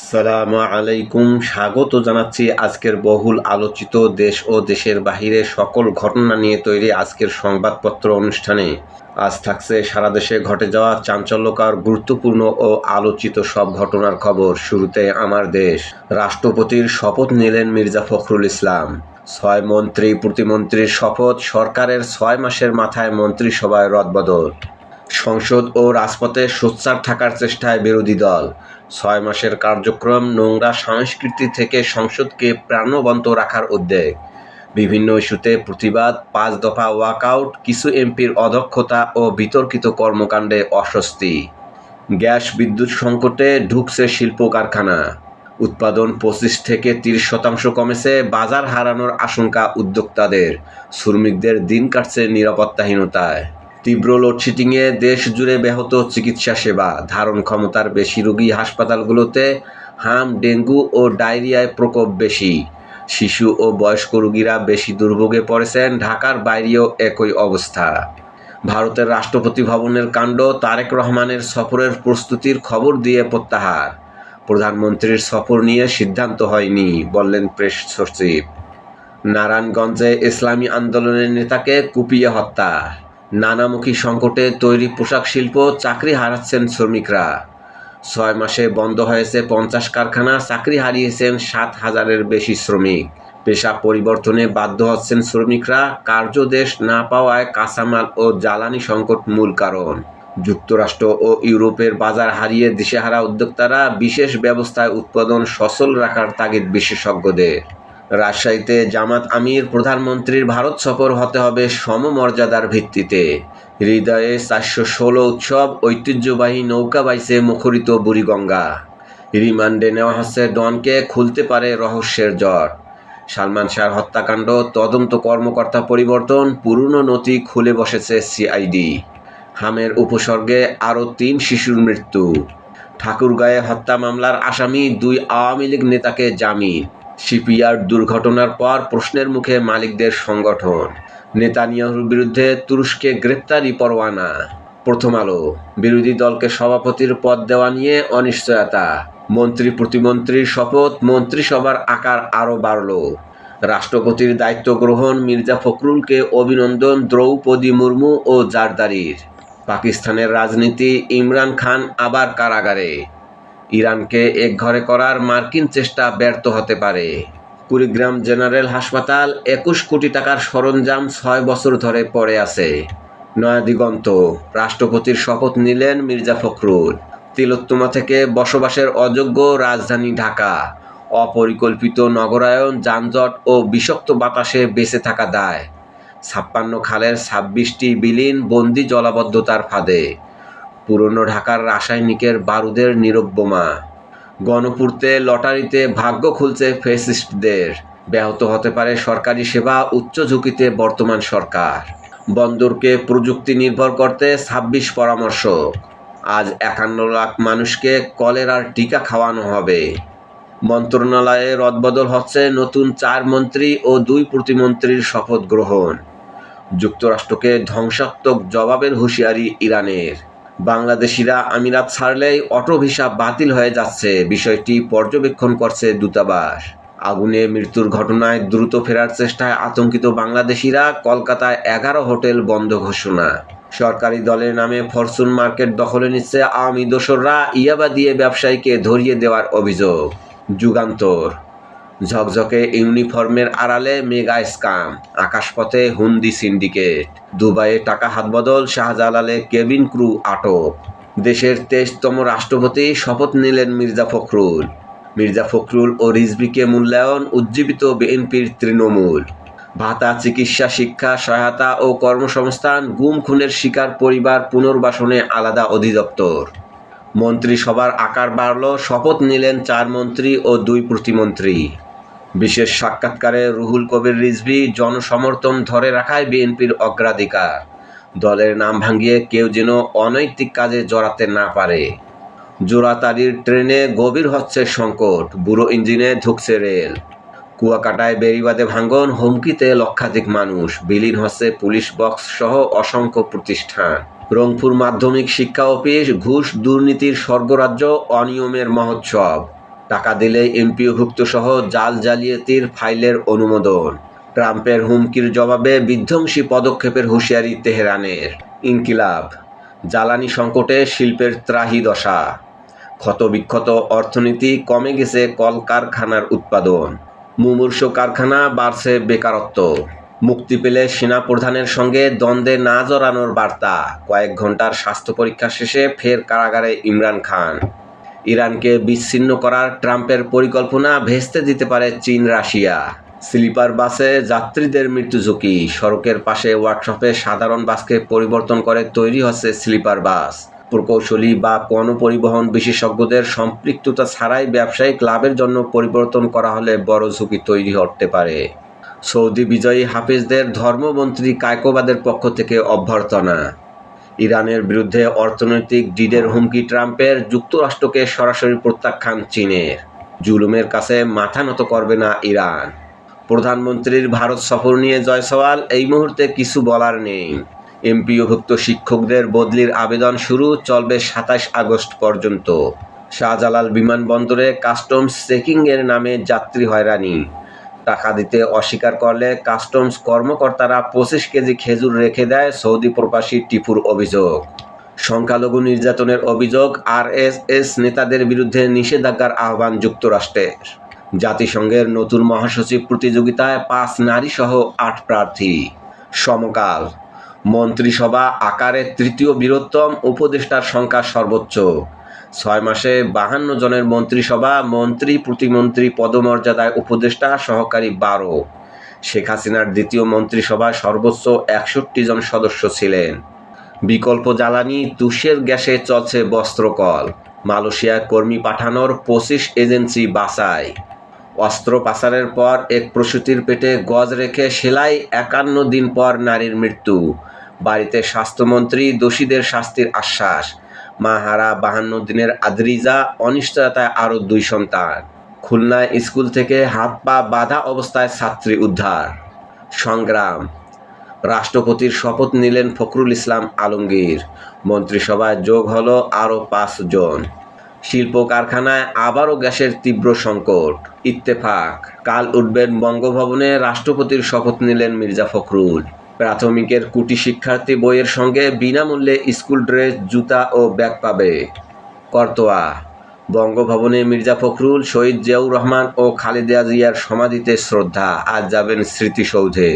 আসসালামু আলাইকুম। স্বাগত জানাচ্ছি আজকের বহুল আলোচিত দেশ ও দেশের বাহিরে সকল ঘটনা নিয়ে তৈরি আজকের সংবাদপত্র অনুষ্ঠানে। আজ থাকছে সারা দেশে ঘটে যাওয়া চাঞ্চল্যকর, গুরুত্বপূর্ণ ও আলোচিত সব ঘটনার খবর। শুরুতে আমার দেশ। রাষ্ট্রপতির শপথ নিলেন মির্জা ফখরুল ইসলাম। 6 মন্ত্রী প্রতিমন্ত্রীর শপথ। সরকারের 6 মাসের মাথায় মন্ত্রিসভায় রদবদল। সংসদ ও রাজপথে সোচ্চার থাকার চেষ্টায় বিরোধী দল। 6 মাসের কার্যক্রম, নোংরা সংস্কৃতি থেকে সংসদকে প্রাণবন্ত রাখার উদ্যোগ। বিভিন্ন ইস্যুতে প্রতিবাদ, 5 দফা ওয়াকআউট, কিছু এমপির অদক্ষতা ও বিতর্কিত কর্মকাণ্ডে অস্বস্তি। গ্যাস বিদ্যুৎ সংকটে ঢুকছে শিল্প কারখানা। উৎপাদন 25 থেকে 30% কমেছে, বাজার হারানোর আশঙ্কা উদ্যোক্তাদের। শ্রমিকদের দিন কাটছে নিরাপত্তাহীনতায়। তীব্র লোডশেডিংয়ে দেশ জুড়ে ব্যাহত চিকিৎসা সেবা। ধারণ ক্ষমতার বেশি রোগী হাসপাতালগুলোতে। হাম, ডেঙ্গু ও ডায়রিয়ায় প্রকোপ বেশি। শিশু ও বয়স্ক রোগীরা বেশি দুর্ভোগে পড়েছেন। ঢাকার বাইরেও একই অবস্থা। ভারতের রাষ্ট্রপতি ভবনের কাণ্ড। তারেক রহমানের সফরের প্রস্তুতির খবর দিয়ে প্রত্যাহার। প্রধানমন্ত্রীর সফর নিয়ে সিদ্ধান্ত হয়নি, বললেন প্রেস সচিব। নারায়ণগঞ্জে ইসলামী আন্দোলনের নেতাকে কুপিয়ে হত্যা। নানামুখী সংকটে তৈরি পোশাক শিল্প, চাকরি হারাচ্ছেন শ্রমিকরা। 6 মাসে বন্ধ হয়েছে 50 কারখানা, চাকরি হারিয়েছেন 7,000-এর বেশি শ্রমিক। পেশা পরিবর্তনে বাধ্য হচ্ছেন শ্রমিকরা। কার্যদেশ না পাওয়ায় কাঁচামাল ও জ্বালানি সংকট মূল কারণ। যুক্তরাষ্ট্র ও ইউরোপের বাজার হারিয়ে দিশেহারা উদ্যোক্তারা। বিশেষ ব্যবস্থায় উৎপাদন সচল রাখার তাগিদ বিশেষজ্ঞদের। রাজশাহীতে জামাত আমির। প্রধানমন্ত্রীর ভারত সফর হতে হবে সমমর্যাদার ভিত্তিতে। হৃদয়ে 416 উৎসব, ঐতিহ্যবাহী নৌকা বাইচে মুখরিত বুড়িগঙ্গা। রিমান্ডে নেওয়া হচ্ছে ডনকে, খুলতে পারে রহস্যের জট। সালমান শাহর হত্যাকাণ্ড তদন্ত কর্মকর্তা পরিবর্তন, পুরনো নথি খুলে বসেছে সিআইডি। হামের উপসর্গে আরও 3 শিশুর মৃত্যু। ঠাকুরগাঁয়ে হত্যা মামলার আসামি 2 আওয়ামী লীগ নেতাকে জামিন। শিপইয়ার্ড দুর্ঘটনার পর প্রশ্নের মুখে মালিকদের সংগঠন। নেতানিয়াহুর বিরুদ্ধে তুরস্কে গ্রেপ্তারি পরোয়ানা। প্রথম আলো। বিরোধী দলকে সভাপতির পদ দেওয়া নিয়ে অনিশ্চয়তা। মন্ত্রী প্রতিমন্ত্রীর শপথ, মন্ত্রিসভার আকার আরও বাড়ল। রাষ্ট্রপতির দায়িত্ব গ্রহণ, মির্জা ফখরুলকে অভিনন্দন দ্রৌপদী মুর্মু ও জারদারির। পাকিস্তানের রাজনীতি, ইমরান খান আবার কারাগারে। ইরানকে একঘরে করার মার্কিন চেষ্টা ব্যর্থ হতে পারে। কুড়িগ্রাম জেনারেল হাসপাতাল, 21 কোটি টাকার সরঞ্জাম 6 বছর ধরে পড়ে আছে। নয়া দিগন্ত। রাষ্ট্রপতির শপথ নিলেন মির্জা ফখরুল। তিলোত্তমা থেকে বসবাসের অযোগ্য রাজধানী ঢাকা। অপরিকল্পিত নগরায়ন, যানজট ও বিষাক্ত বাতাসে বেঁচে থাকা দায়। 56 খালের 26টি বিলীন, বন্দি জলাবদ্ধতার ফাঁদে। পুরনো ঢাকার রাসায়নিকের বারুদের নীরব বোমা। গণপূর্তে লটারিতে ভাগ্য খুলছে ফ্যাসিস্টদের। ব্যাহত হতে পারে সরকারি সেবা, উচ্চ ঝুঁকিতে বর্তমান সরকার। বন্দরকে প্রযুক্তি নির্ভর করতে 26 পরামর্শ। আজ 51 লাখ মানুষকে কলেরার টিকা খাওয়ানো হবে। মন্ত্রণালয়ে রদবদল হচ্ছে, নতুন 4 মন্ত্রী ও 2 প্রতিমন্ত্রীর শপথ গ্রহণ। যুক্তরাষ্ট্রকে ধ্বংসাত্মক জবাবের হুঁশিয়ারি ইরানের। বাংলাদেশিরা আমিরাত ছাড়লেই অটো ভিসা বাতিল হয়ে যাচ্ছে, বিষয়টি পর্যবেক্ষণ করছে দূতাবাস। আগুনে মৃত্যুর ঘটনায় দ্রুত ফেরার চেষ্টায় আতঙ্কিত বাংলাদেশিরা। কলকাতায় 11 হোটেল বন্ধ ঘোষণা। সরকারি দলের নামে ফরচুন মার্কেট দখলে নিচ্ছে আওয়ামী দোসররা। ইয়াবা দিয়ে ব্যবসায়ীকে ধরিয়ে দেওয়ার অভিযোগ। যুগান্তর। ঝকঝকে ইউনিফর্মের আড়ালে মেগা স্ক্যাম, আকাশপথে হুন্দি সিন্ডিকেট। দুবাইয়ে টাকা হাতবদল, শাহজালালে কেবিন ক্রু আটক। দেশের 23তম রাষ্ট্রপতি শপথ নিলেন মির্জা ফখরুল। মির্জা ফখরুল ও রিজভীকে মূল্যায়ন, উজ্জীবিত বিএনপির তৃণমূল। ভাতা, চিকিৎসা, শিক্ষা সহায়তা ও কর্মসংস্থান। গুম খুনের শিকার পরিবার পুনর্বাসনে আলাদা অধিদপ্তর। মন্ত্রিসভার আকার বাড়ল, শপথ নিলেন 4 মন্ত্রী ও 2 প্রতিমন্ত্রী। বিশেষ সাক্ষাৎকারে রুহুল কবির রিজভী, জনসমর্থন ধরে রাখায় বিএনপির অগ্রাধিকার। দলের নাম ভাঙিয়ে কেউ যেন অনৈতিক কাজে জড়াতে না পারে। জোড়াতাড়ির ট্রেনে গভীর হচ্ছে সংকট, বুড়ো ইঞ্জিনে ধুঁকছে রেল। কুয়াকাটায় বেড়িবাঁধে ভাঙন, হুমকিতে লক্ষাধিক মানুষ। বিলীন হচ্ছে পুলিশ বক্স সহ অসংখ্য প্রতিষ্ঠান। রংপুর মাধ্যমিক শিক্ষা অফিস, ঘুষ দুর্নীতির স্বর্গরাজ্য, অনিয়মের মহোৎসব। টাকা দিলে এমপিওভুক্ত সহ জাল জালিয়াতির ফাইলের অনুমোদন। ট্রাম্পের হুমকির জবাবে বিধ্বংসী পদক্ষেপের হুঁশিয়ারি তেহরানের। ইনকিলাব, জ্বালানি সংকটে শিল্পের ত্রাহি দশা। ক্ষতবিক্ষত অর্থনীতি, কমে গেছে কলকারখানার উৎপাদন। মুমূর্ষু কারখানা, বাড়ছে বেকারত্ব। মুক্তি পেলে সেনাপ্রধানের সঙ্গে দ্বন্দ্বে না জড়ানোর বার্তা। কয়েক ঘন্টার স্বাস্থ্য পরীক্ষা শেষে ফের কারাগারে ইমরান খান। ইরানকে বিচ্ছিন্ন করার ট্রাম্পের পরিকল্পনা ভেস্তে দিতে পারে চীন রাশিয়া। স্লিপার বাসে যাত্রীদের মৃত্যু ঝুঁকি। সড়কের পাশে ওয়ার্কশপে সাধারণ বাসকে পরিবর্তন করে তৈরি হচ্ছে স্লিপার বাস। প্রকৌশলী বা গণপরিবহন বিশেষজ্ঞদের সম্পৃক্ততা ছাড়াই ব্যবসায়িক লাভের জন্য পরিবর্তন করা হলে বড় ঝুঁকি তৈরি হতে পারে। সৌদি বিজয়ী হাফিজদের ধর্মমন্ত্রী কায়কোবাদের পক্ষ থেকে অভ্যর্থনা। ইরানের বিরুদ্ধে অর্থনৈতিক ডিডের হুমকি ট্রাম্পের, যুক্তরাষ্ট্রকে সরাসরি প্রত্যাখ্যান চীনের। জুলুমের কাছে মাথা নত করবে না ইরান। প্রধানমন্ত্রীর ভারত সফর নিয়ে জয়সওয়াল, এই মুহূর্তে কিছু বলার নেই। এমপিওভুক্ত শিক্ষকদের বদলির আবেদন শুরু, চলবে 27 আগস্ট পর্যন্ত। শাহজালাল বিমানবন্দরে কাস্টমস চেকিংয়ের নামে যাত্রী হয়রানি। টাকা দিতে অস্বীকার করলে কাস্টমস কর্মকর্তারা 25 কেজি খেজুর রেখে দেয়, সৌদি প্রবাসী টিপুর অভিযোগ। সংখ্যালঘু নির্যাতনের অভিযোগ, আরএসএস নেতাদের বিরুদ্ধে নিষেধাজ্ঞার আহ্বান যুক্তরাষ্ট্রের। জাতিসংঘের নতুন মহাসচিব প্রতিযোগিতায় 5 নারীসহ 8 প্রার্থী। সমকাল, মন্ত্রিসভা আকারে তৃতীয় বৃহত্তম, উপদেষ্টার সংখ্যা সর্বোচ্চ। 6 মাসে 52 জনের মন্ত্রিসভা, মন্ত্রী প্রতিমন্ত্রী পদমর্যাদায় উপদেষ্টা সহকারী 12। শেখ হাসিনার দ্বিতীয় মন্ত্রিসভায় সর্বোচ্চ 61 জন সদস্য ছিলেন। বিকল্প জ্বালানি, তুষের গ্যাসে চলছে বস্ত্রকল। মালয়েশিয়ায় কর্মী পাঠানোর 25 এজেন্সি বাছাই। অস্ত্র পাচারের পর এক প্রসূতির পেটে গজ রেখে সেলাই, 51 দিন পর নারীর মৃত্যু। বাড়িতে স্বাস্থ্যমন্ত্রী, দোষীদের শাস্তির আশ্বাস। মাহারা 52 দিনের আদ্রিজা, অনিশ্চয়তায় আরও 2 সন্তান। খুলনায় স্কুল থেকে হাত পা বাঁধা অবস্থায় ছাত্রী উদ্ধার। সংগ্রাম, রাষ্ট্রপতির শপথ নিলেন ফখরুল ইসলাম আলমগীর। মন্ত্রিসভায় যোগ হলো আরও 5 জন। শিল্প কারখানায় আবারও গ্যাসের তীব্র সংকট। ইত্তেফাক, কাল উঠবেন বঙ্গভবনে, রাষ্ট্রপতির শপথ নিলেন মির্জা ফখরুল। প্রাথমিকের কুটি শিক্ষার্থী বইয়ের সঙ্গে বিনামূল্যে স্কুল ড্রেস, জুতা ও ব্যাগ পাবে। করতোয়া, বঙ্গভবনে মির্জা ফখরুল, শহীদ জিয়াউর রহমান ও খালেদা জিয়ার সমাধিতে শ্রদ্ধা। আজ যাবেন স্মৃতিসৌধে।